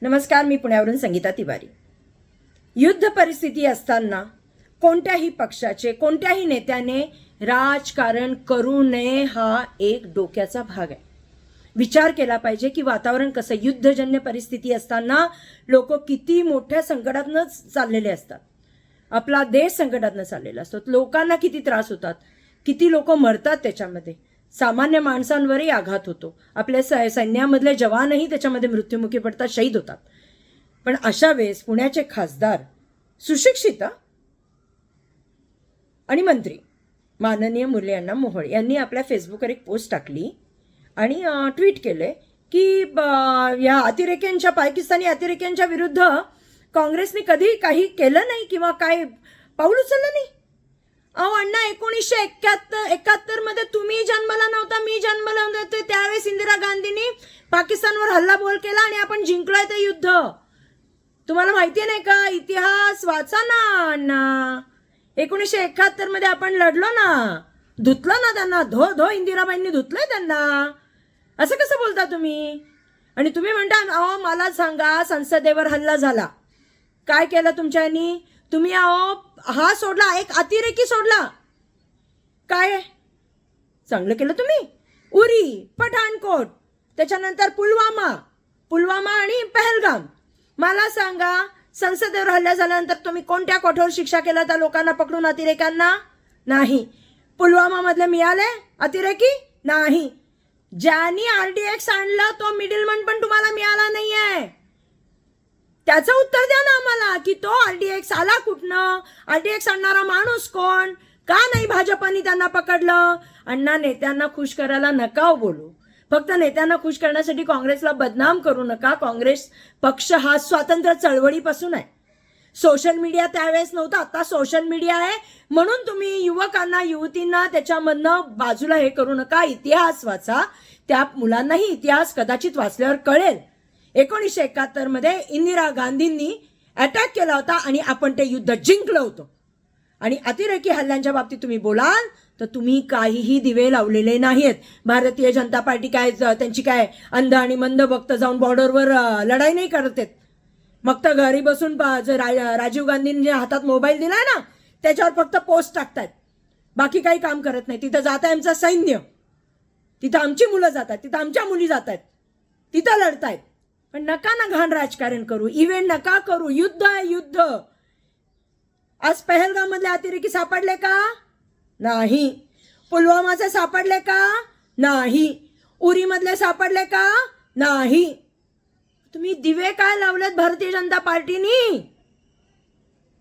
नमस्कार, मी पुण्यावरून संगीता तिवारी. युद्ध परिस्थिती असताना कोणत्याही पक्षाचे, कोणत्याही नेत्याने राजकारण करू नये हा एक डोक्याचा भाग आहे. विचार केला पाहिजे की वातावरण कसं, युद्धजन्य परिस्थिती असताना लोक किती मोठ्या संकटातनं चाललेले असतात. आपला देश संकटातनं चाललेला असतो. लोकांना किती त्रास होतात, किती लोक मरतात त्याच्यामध्ये. सामान्य माणसांवरही आघात होतो. आपल्या सैन्यामधले जवानही त्याच्यामध्ये मृत्युमुखी पडतात, शहीद होतात. पण अशा वेळेस पुण्याचे खासदार, सुशिक्षित आणि मंत्री माननीय मुरली अण्णा मोहोळ यांनी आपल्या फेसबुकवर एक पोस्ट टाकली आणि ट्विट केले की या अतिरेक्यांच्या, पाकिस्तानी अतिरेक्यांच्या विरुद्ध काँग्रेसने कधी काही केलं नाही किंवा काय पाऊल उचललं नाही. अहो अण्णा, 1971 मध्ये तुम्ही जन्माला नव्हता, मी जन्माला नव्हते. त्यावेळेस इंदिरा गांधींनी पाकिस्तानवर हल्लाबोल केला आणि आपण जिंकलोय ते युद्ध. तुम्हाला माहिती नाही का? इतिहास वाचा ना अण्णा. 1971 मध्ये आपण लढलो ना, धुतलं ना त्यांना, धो इंदिराबाईंनी धुतलंय त्यांना. असं कसं बोलता तुम्ही? आणि तुम्ही म्हणता अहो मला सांगा, संसदेवर हल्ला झाला, काय केलं तुमच्यानी? तुम्ही अहो हा सोडला, एक अतिरेकी सोडला, काय चांगलं केलं तुम्ही? उरी, पठाणकोट, त्याच्यानंतर पुलवामा आणि पहलगाम. मला सांगा, संसदेवर हल्ला झाल्यानंतर तुम्ही कोणत्या कठोर शिक्षा केल्या त्या लोकांना पकडून, अतिरेक्यांना? नाही. पुलवामा मधले मिळाले अतिरेकी? नाही. ज्यांनी RDX आणला तो मिडलमन पण तुम्हाला मिळाला नाहीये. त्याचं उत्तर द्या ना आम्हाला की तो RDX आला कुठनं, RDX आणणारा माणूस कोण, का नाही भाजपाने त्यांना पकडलं? अण्णा, नेत्यांना खुश करायला नका बोलू. फक्त नेत्यांना खुश करण्यासाठी काँग्रेसला बदनाम करू नका. काँग्रेस पक्ष हा स्वातंत्र्य चळवळीपासून आहे. सोशल मीडिया त्यावेळेस नव्हता, आता सोशल मीडिया आहे. म्हणून तुम्ही युवकांना, युवतींना त्याच्यामधनं बाजूला हे करू नका. इतिहास वाचा. त्या मुलांनाही इतिहास कदाचित वाचल्यावर कळेल. 1971 मध्ये इंदिरा गांधींनी अटॅक केला होता आणि आपण ते युद्ध जिंकलं होतं. आणि अतिरेकी हल्ल्यांच्या बाबतीत तुम्ही बोलाल तर तुम्ही काहीही दिवे लावलेले नाहीत. भारतीय जनता पार्टी काय त्यांची काय अंध आणि मंद भक्त जाऊन बॉर्डरवर लढाई नाही करत. मग तर घरी बसून राजीव गांधींनी हातात मोबाईल दिलाय ना, त्याच्यावर फक्त पोस्ट टाकतायत, बाकी काही काम करत नाही. तिथं जात आहे आमचं सैन्य, तिथं आमची मुलं जातात, तिथं आमच्या मुली जात आहेत, तिथं लढतायत. पण नका ना घाण राजकारण करू, इव्हेंट नका करू. युद्ध आहे, युद्ध. आज पहलगाम मधले अतिरेकी सापडले का? नाही. पुलवामाचे सापडले का? नाही. उरी मधले सापडले का? नाही. तुम्ही दिवे काय लावलेत भारतीय जनता पार्टीनी?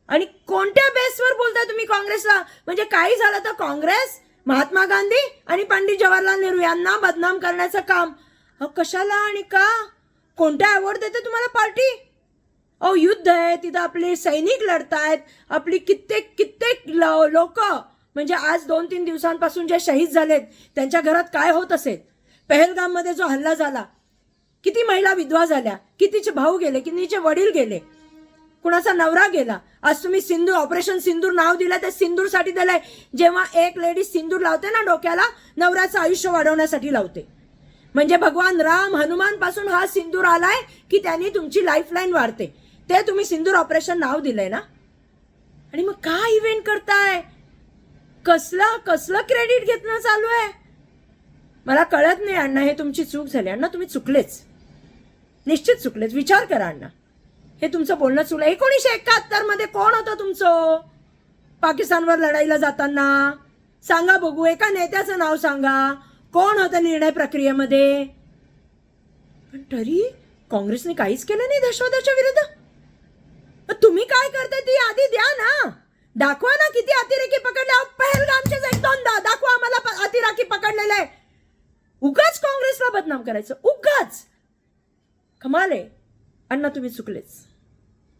आणि कोणत्या बेसवर बोलताय तुम्ही काँग्रेसला? म्हणजे काही झालं तर काँग्रेस, महात्मा गांधी आणि पंडित जवाहरलाल नेहरू यांना बदनाम करण्याचं काम. कशाला आणि का? कोणत्या अवॉर्ड देते तुम्हाला पार्टी? अहो युद्ध आहे, तिथं आपले सैनिक लढतायत, आपली कित्येक लोक, म्हणजे आज 2-3 दिवसांपासून जे शहीद झालेत त्यांच्या घरात काय होत असेल? पहलगाम मध्ये जो हल्ला झाला, किती महिला विधवा झाल्या, कितीचे भाऊ गेले, कितीचे वडील गेले, कुणाचा नवरा गेला. आज तुम्ही सिंदूर, ऑपरेशन सिंदूर नाव दिलं, ते सिंदूरसाठी दिलंय. जेव्हा एक लेडीज सिंदूर लावते ना डोक्याला, नवऱ्याचं आयुष्य वाढवण्यासाठी लावते. म्हणजे भगवान राम, हनुमान पासून हा सिंदूर आलाय की त्यांनी तुमची लाईफलाईन वाढते. ते तुम्ही सिंदूर ऑपरेशन नाव दिलंय ना. आणि मग काय इव्हेंट करताय? कसलं क्रेडिट घेतलं चालू आहे? मला कळत नाही अण्णा. हे तुमची चूक झाली अण्णा. तुम्ही चुकलेच, निश्चित चुकलेच. विचार करा अण्णा, हे तुमचं बोलणं चुकलं. 1971 मध्ये कोण होतं तुमचं पाकिस्तानवर लढाईला जाताना? सांगा बघू, एका नेत्याचं नाव सांगा. कोण होतं निर्णय प्रक्रियेमध्ये? पण तरी काँग्रेसने काहीच केलं नाही दहशतवादाच्या विरुद्ध. तुम्ही काय करताय ती आधी द्या ना, दाखवा ना किती अतिरेकी पकडले. पहलगामचेच 1-2 दाखवा आम्हाला अतिरेकी पकडलेले आहे. उगाच काँग्रेसला बदनाम करायचं, उगाच. कमाल आहे अण्णा, तुम्ही चुकलेच.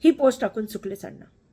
ही पोस्ट टाकून चुकलेच अण्णा.